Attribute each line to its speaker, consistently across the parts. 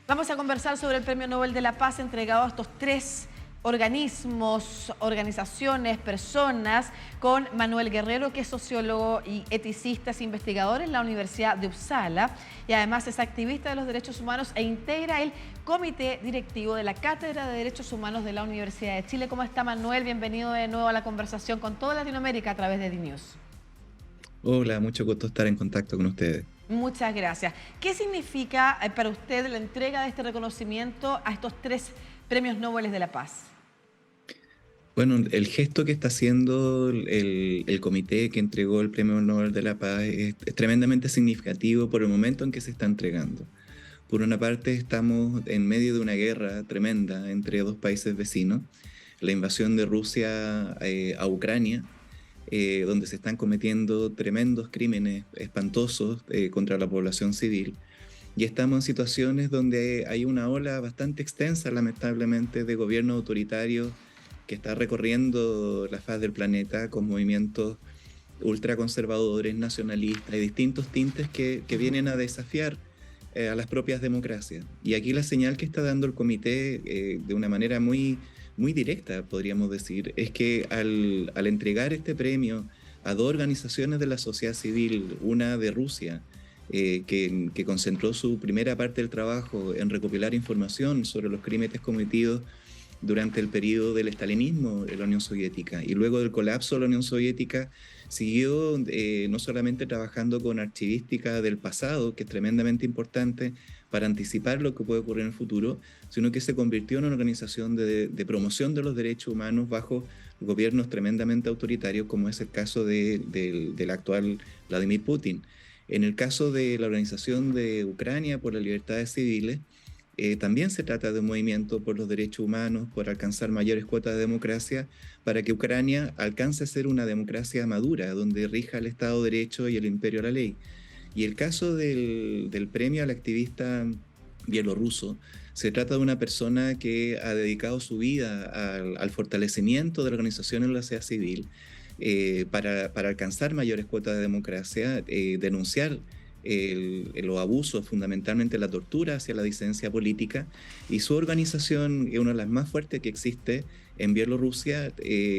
Speaker 1: Vamos a conversar sobre el Premio Nobel de la Paz entregado a estos tres organismos, organizaciones, personas, con Manuel Guerrero, que es sociólogo y eticista, es investigador en la Universidad de Uppsala y además es activista de los derechos humanos e integra el comité directivo de la Cátedra de Derechos Humanos de la Universidad de Chile. ¿Cómo está, Manuel? Bienvenido de nuevo a la conversación con toda Latinoamérica a través de DNews.
Speaker 2: Hola, mucho gusto estar en contacto con ustedes.
Speaker 1: Muchas gracias. ¿Qué significa para usted la entrega de este reconocimiento a estos tres premios Nobel de la Paz?
Speaker 2: Bueno, el gesto que está haciendo el comité que entregó el Premio Nobel de la Paz es tremendamente significativo por el momento en que se está entregando. Por una parte, estamos en medio de una guerra tremenda entre dos países vecinos, la invasión de Rusia a Ucrania, donde se están cometiendo tremendos crímenes espantosos contra la población civil. Y estamos en situaciones donde hay una ola bastante extensa, lamentablemente, de gobiernos autoritarios que está recorriendo la faz del planeta con movimientos ultraconservadores, nacionalistas y distintos tintes que vienen a desafiar a las propias democracias. Y aquí la señal que está dando el comité de una manera muy directa, podríamos decir, es que al entregar este premio a dos organizaciones de la sociedad civil, una de Rusia, que concentró su primera parte del trabajo en recopilar información sobre los crímenes cometidos durante el periodo del estalinismo en la Unión Soviética, y luego del colapso de la Unión Soviética siguió no solamente trabajando con archivística del pasado, que es tremendamente importante para anticipar lo que puede ocurrir en el futuro, sino que se convirtió en una organización de promoción de los derechos humanos bajo gobiernos tremendamente autoritarios, como es el caso del actual Vladimir Putin. En el caso de la Organización de Ucrania por las Libertades Civiles, también se trata de un movimiento por los derechos humanos, por alcanzar mayores cuotas de democracia, para que Ucrania alcance a ser una democracia madura, donde rija el Estado de Derecho y el imperio de la ley. Y el caso del premio al activista bielorruso, se trata de una persona que ha dedicado su vida al fortalecimiento de la organización en la sociedad civil, para alcanzar mayores cuotas de democracia, denunciar los abusos, fundamentalmente la tortura hacia la disidencia política, y su organización, es una de las más fuertes que existe en Bielorrusia,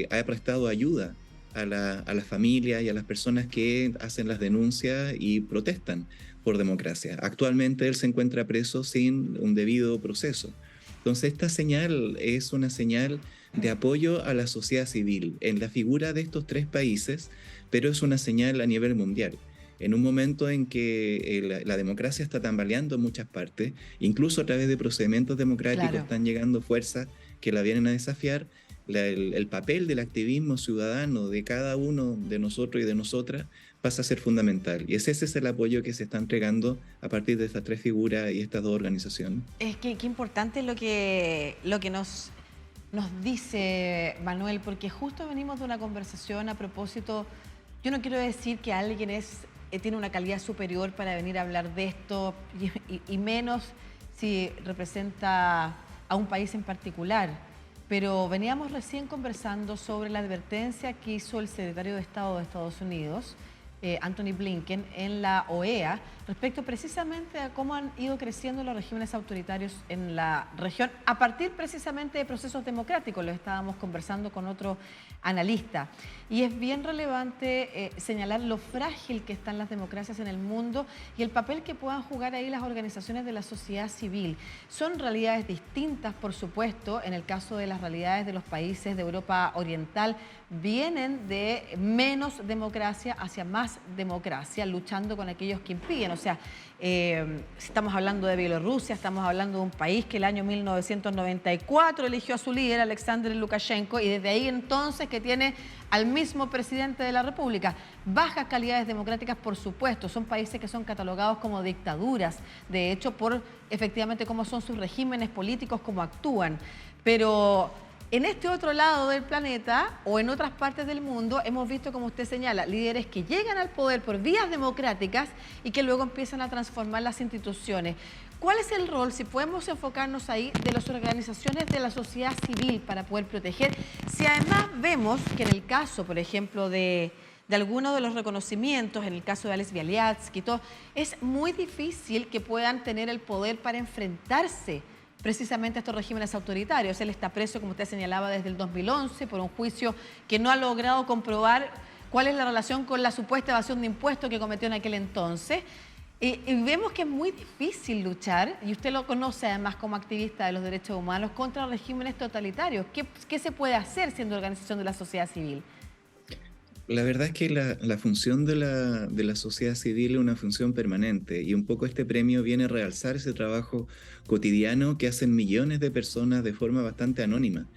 Speaker 2: ha prestado ayuda a la familia y a las personas que hacen las denuncias y protestan por democracia. Actualmente él se encuentra preso sin un debido proceso. Entonces esta señal es una señal de apoyo a la sociedad civil en la figura de estos tres países, pero es una señal a nivel mundial. En un momento en que la democracia está tambaleando en muchas partes, incluso a través de procedimientos democráticos, claro, están llegando fuerzas que la vienen a desafiar, el papel del activismo ciudadano de cada uno de nosotros y de nosotras pasa a ser fundamental. Y ese es el apoyo que se está entregando a partir de estas tres figuras y estas dos organizaciones.
Speaker 1: Es que qué importante lo que nos dice Manuel, porque justo venimos de una conversación a propósito. Yo no quiero decir que alguien tiene una calidad superior para venir a hablar de esto, y menos si representa a un país en particular. Pero veníamos recién conversando sobre la advertencia que hizo el secretario de Estado de Estados Unidos, Antony Blinken, en la OEA, respecto precisamente a cómo han ido creciendo los regímenes autoritarios en la región, a partir precisamente de procesos democráticos. Lo estábamos conversando con otro analista. Y es bien relevante señalar lo frágil que están las democracias en el mundo y el papel que puedan jugar ahí las organizaciones de la sociedad civil. Son realidades distintas, por supuesto. En el caso de las realidades de los países de Europa Oriental, vienen de menos democracia hacia más democracia, luchando con aquellos que impiden. O sea, estamos hablando de Bielorrusia, estamos hablando de un país que el año 1994 eligió a su líder, Alexander Lukashenko, y desde ahí entonces que tiene al mismo presidente de la República. Bajas calidades democráticas, por supuesto. Son países que son catalogados como dictaduras, de hecho, por efectivamente cómo son sus regímenes políticos, cómo actúan. Pero en este otro lado del planeta o en otras partes del mundo hemos visto, como usted señala, líderes que llegan al poder por vías democráticas y que luego empiezan a transformar las instituciones. ¿Cuál es el rol, si podemos enfocarnos ahí, de las organizaciones de la sociedad civil para poder proteger? Si además vemos que en el caso, por ejemplo, de de algunos de los reconocimientos, en el caso de Alex Bialiatski y todo, es muy difícil que puedan tener el poder para enfrentarse precisamente a estos regímenes autoritarios. Él está preso, como usted señalaba, desde el 2011 por un juicio que no ha logrado comprobar cuál es la relación con la supuesta evasión de impuestos que cometió en aquel entonces. Y vemos que es muy difícil luchar, y usted lo conoce además como activista de los derechos humanos, contra regímenes totalitarios. ¿Qué se puede hacer siendo organización de la sociedad civil?
Speaker 2: La verdad es que la función de la sociedad civil es una función permanente, y un poco este premio viene a realzar ese trabajo cotidiano que hacen millones de personas de forma bastante anónima.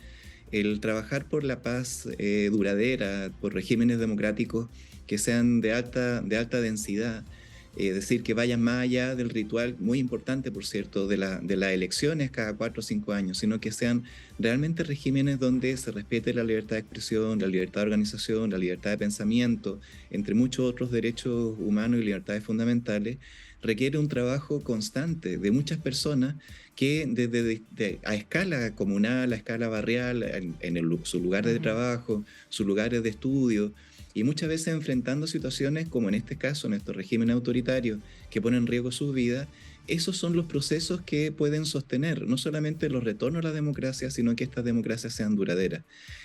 Speaker 2: El trabajar por la paz duradera, por regímenes democráticos que sean de alta densidad, es decir, que vayan más allá del ritual, muy importante, por cierto, de las elecciones cada 4 o 5 años, sino que sean realmente regímenes donde se respete la libertad de expresión, la libertad de organización, la libertad de pensamiento, entre muchos otros derechos humanos y libertades fundamentales, requiere un trabajo constante de muchas personas que desde a escala comunal, a escala barrial, su lugar de trabajo, sus lugares de estudio, y muchas veces enfrentando situaciones como en este caso, en estos regímenes autoritarios que ponen en riesgo sus vidas. Esos son los procesos que pueden sostener no solamente los retornos a la democracia, sino que estas democracias sean duraderas.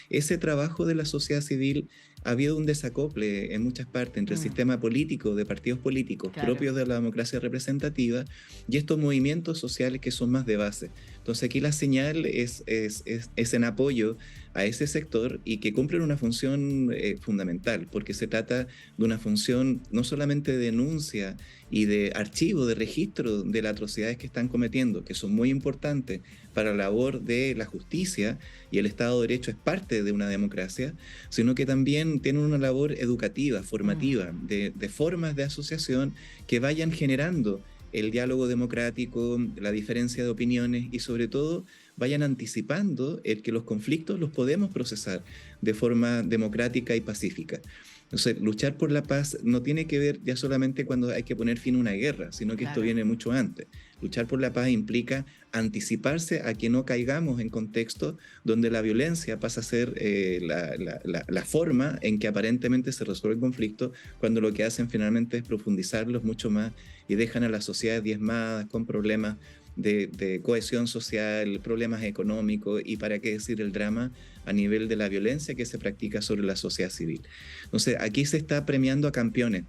Speaker 2: Ese trabajo de la sociedad civil, ha habido un desacople en muchas partes entre el sistema político, de partidos políticos propios de la democracia representativa, y estos movimientos sociales que son más de base. Entonces aquí la señal es en apoyo a ese sector, y que cumplen una función fundamental, porque se trata de una función no solamente de denuncia y de archivo, de registro de las atrocidades que están cometiendo, que son muy importantes para la labor de la justicia, y el Estado de Derecho es parte de una democracia, sino que también tienen una labor educativa, formativa, de formas de asociación que vayan generando el diálogo democrático, la diferencia de opiniones, y sobre todo vayan anticipando el que los conflictos los podemos procesar de forma democrática y pacífica. Entonces, luchar por la paz no tiene que ver ya solamente cuando hay que poner fin a una guerra, sino que esto viene mucho antes. Luchar por la paz implica anticiparse a que no caigamos en contextos donde la violencia pasa a ser la forma en que aparentemente se resuelve el conflicto, cuando lo que hacen finalmente es profundizarlos mucho más y dejan a las sociedades diezmadas con problemas de cohesión social, problemas económicos, y para qué decir el drama a nivel de la violencia que se practica sobre la sociedad civil. Entonces aquí se está premiando a campeones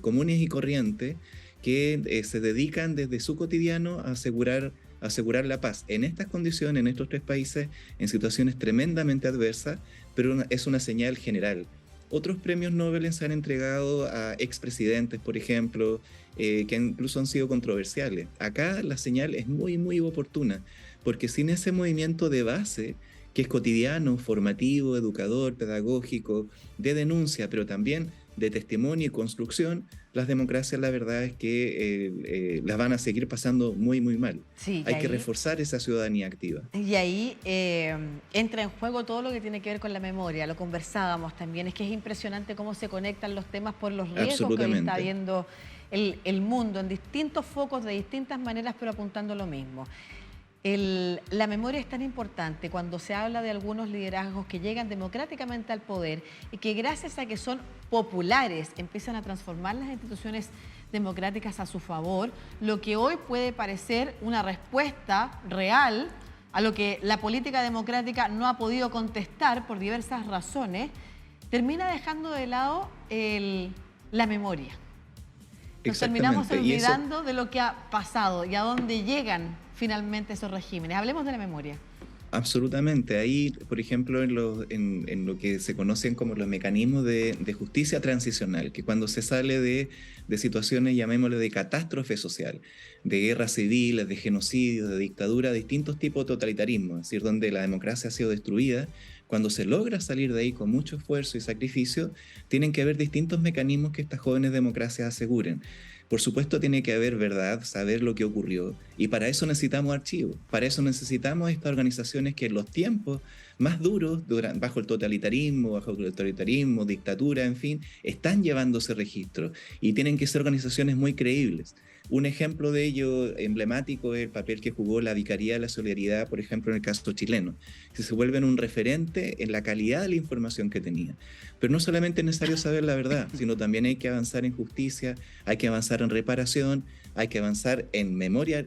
Speaker 2: comunes y corrientes que se dedican desde su cotidiano a asegurar la paz en estas condiciones, en estos 3 países, en situaciones tremendamente adversas, pero es una señal general. Otros premios Nobel se han entregado a expresidentes, por ejemplo, que incluso han sido controversiales. Acá la señal es muy, muy oportuna, porque sin ese movimiento de base, que es cotidiano, formativo, educador, pedagógico, de denuncia, pero también de testimonio y construcción, las democracias, la verdad es que las van a seguir pasando muy, muy mal.
Speaker 1: Sí,
Speaker 2: hay que reforzar esa ciudadanía activa.
Speaker 1: Y ahí entra en juego todo lo que tiene que ver con la memoria. Lo conversábamos también. Es que es impresionante cómo se conectan los temas por los riesgos que hoy está viendo el mundo en distintos focos, de distintas maneras, pero apuntando a lo mismo. La memoria es tan importante cuando se habla de algunos liderazgos que llegan democráticamente al poder y que gracias a que son populares empiezan a transformar las instituciones democráticas a su favor, lo que hoy puede parecer una respuesta real a lo que la política democrática no ha podido contestar por diversas razones, termina dejando de lado la memoria. Nos terminamos olvidando de lo que ha pasado y a dónde llegan finalmente esos regímenes. Hablemos de la memoria.
Speaker 2: Absolutamente. Ahí, por ejemplo, en lo que se conocen como los mecanismos de justicia transicional, que cuando se sale de situaciones, llamémosle, de catástrofe social, de guerras civiles, de genocidios, de dictadura, distintos tipos de totalitarismo, es decir, donde la democracia ha sido destruida, cuando se logra salir de ahí con mucho esfuerzo y sacrificio, tienen que haber distintos mecanismos que estas jóvenes democracias aseguren. Por supuesto, tiene que haber verdad, saber lo que ocurrió, y para eso necesitamos archivos, para eso necesitamos estas organizaciones que en los tiempos más duros, bajo el totalitarismo, dictadura, en fin, están llevándose registros, y tienen que ser organizaciones muy creíbles. Un ejemplo de ello emblemático es el papel que jugó la Vicaría de la Solidaridad, por ejemplo, en el caso chileno, que se vuelven un referente en la calidad de la información que tenía. Pero no solamente es necesario saber la verdad, sino también hay que avanzar en justicia, hay que avanzar en reparación, hay que avanzar en memoria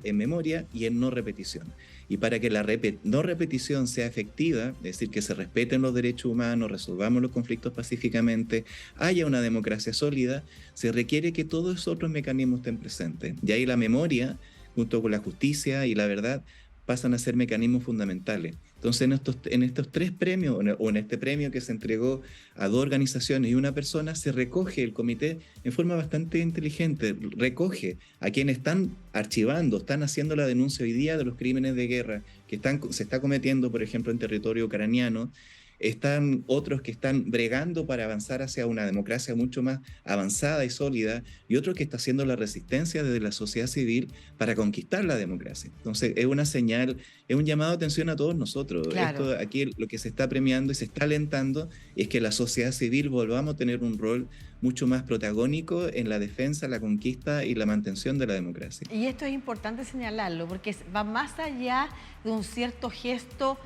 Speaker 2: y en no repetición. Y para que la no repetición sea efectiva, es decir, que se respeten los derechos humanos, resolvamos los conflictos pacíficamente, haya una democracia sólida, se requiere que todos esos otros mecanismos estén presentes. Y ahí la memoria, junto con la justicia y la verdad, pasan a ser mecanismos fundamentales. Entonces, en estos tres premios, o en este premio que se entregó a dos organizaciones y una persona, se recoge el comité en forma bastante inteligente, recoge a quienes están archivando, están haciendo la denuncia hoy día de los crímenes de guerra que se está cometiendo, por ejemplo, en territorio ucraniano. Están otros que están bregando para avanzar hacia una democracia mucho más avanzada y sólida, y otros que está haciendo la resistencia desde la sociedad civil para conquistar la democracia. Entonces, es una señal, es un llamado de atención a todos nosotros.
Speaker 1: Claro.
Speaker 2: Esto, aquí lo que se está premiando y se está alentando es que la sociedad civil volvamos a tener un rol mucho más protagónico en la defensa, la conquista y la mantención de la democracia.
Speaker 1: Y esto es importante señalarlo porque va más allá de un cierto gesto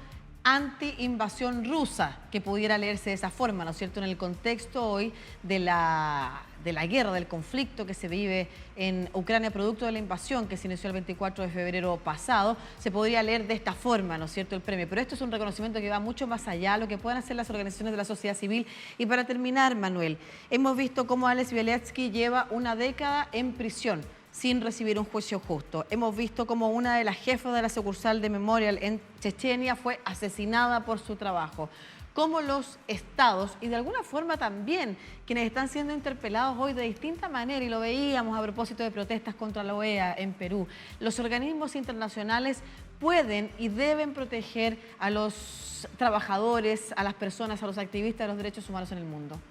Speaker 1: anti-invasión rusa, que pudiera leerse de esa forma, ¿no es cierto?, en el contexto hoy de la guerra, del conflicto que se vive en Ucrania producto de la invasión que se inició el 24 de febrero pasado, se podría leer de esta forma, ¿no es cierto?, el premio. Pero esto es un reconocimiento que va mucho más allá de lo que puedan hacer las organizaciones de la sociedad civil. Y para terminar, Manuel, hemos visto cómo Alex Bialiatski lleva una década en prisión sin recibir un juicio justo. Hemos visto como una de las jefas de la sucursal de Memorial en Chechenia fue asesinada por su trabajo. Cómo los estados y de alguna forma también quienes están siendo interpelados hoy de distinta manera, y lo veíamos a propósito de protestas contra la OEA en Perú, los organismos internacionales pueden y deben proteger a los trabajadores, a las personas, a los activistas de los derechos humanos en el mundo.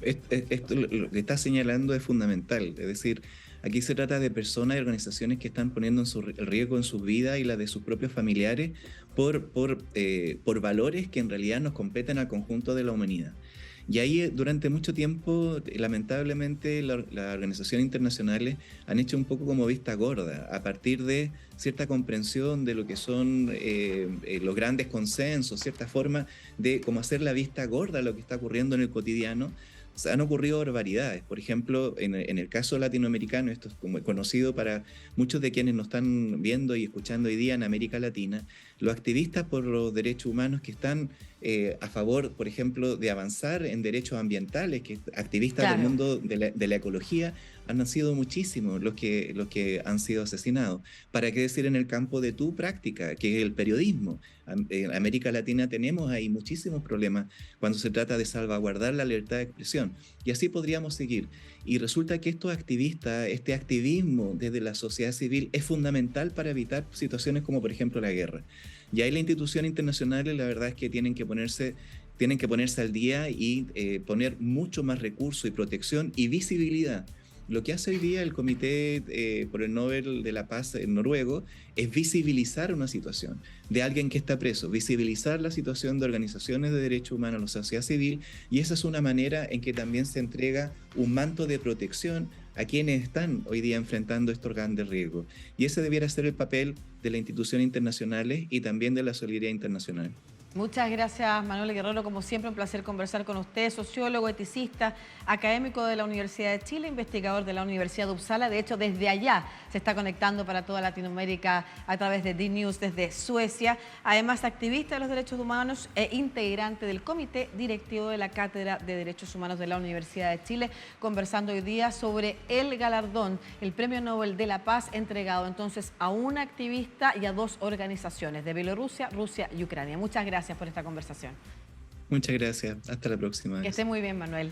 Speaker 2: Esto lo que está señalando es fundamental, es decir, aquí se trata de personas y organizaciones que están poniendo en riesgo en sus vidas y la de sus propios familiares por valores que en realidad nos competen al conjunto de la humanidad. Y ahí durante mucho tiempo, lamentablemente, las organizaciones internacionales han hecho un poco como vista gorda, a partir de cierta comprensión de lo que son los grandes consensos, cierta forma de como hacer la vista gorda a lo que está ocurriendo en el cotidiano. Han ocurrido barbaridades. Por ejemplo, en el caso latinoamericano, esto es como conocido para muchos de quienes nos están viendo y escuchando hoy día en América Latina, los activistas por los derechos humanos que están a favor, por ejemplo, de avanzar en derechos ambientales, que activistas del mundo de la ecología, han sido muchísimos los que han sido asesinados. ¿Para qué decir en el campo de tu práctica, que es el periodismo? En América Latina tenemos ahí muchísimos problemas cuando se trata de salvaguardar la libertad de expresión. Y así podríamos seguir. Y resulta que estos activistas, este activismo desde la sociedad civil es fundamental para evitar situaciones como, por ejemplo, la guerra. Y ahí las instituciones internacionales, la verdad es que tienen que ponerse al día y poner mucho más recursos y protección y visibilidad. Lo que hace hoy día el Comité por el Nobel de la Paz en noruego es visibilizar una situación de alguien que está preso, visibilizar la situación de organizaciones de derechos humanos, la sociedad civil, y esa es una manera en que también se entrega un manto de protección a quienes están hoy día enfrentando estos grandes riesgos. Y ese debiera ser el papel de las instituciones internacionales y también de la solidaridad internacional.
Speaker 1: Muchas gracias, Manuel Guerrero. Como siempre, un placer conversar con usted, sociólogo, eticista, académico de la Universidad de Chile, investigador de la Universidad de Uppsala. De hecho, desde allá se está conectando para toda Latinoamérica a través de D-News desde Suecia. Además, activista de los derechos humanos e integrante del Comité Directivo de la Cátedra de Derechos Humanos de la Universidad de Chile, conversando hoy día sobre el galardón, el Premio Nobel de la Paz, entregado entonces a una activista y a dos organizaciones de Bielorrusia, Rusia y Ucrania. Muchas gracias por esta conversación.
Speaker 2: Muchas gracias. Hasta la próxima.
Speaker 1: Que esté muy bien, Manuel.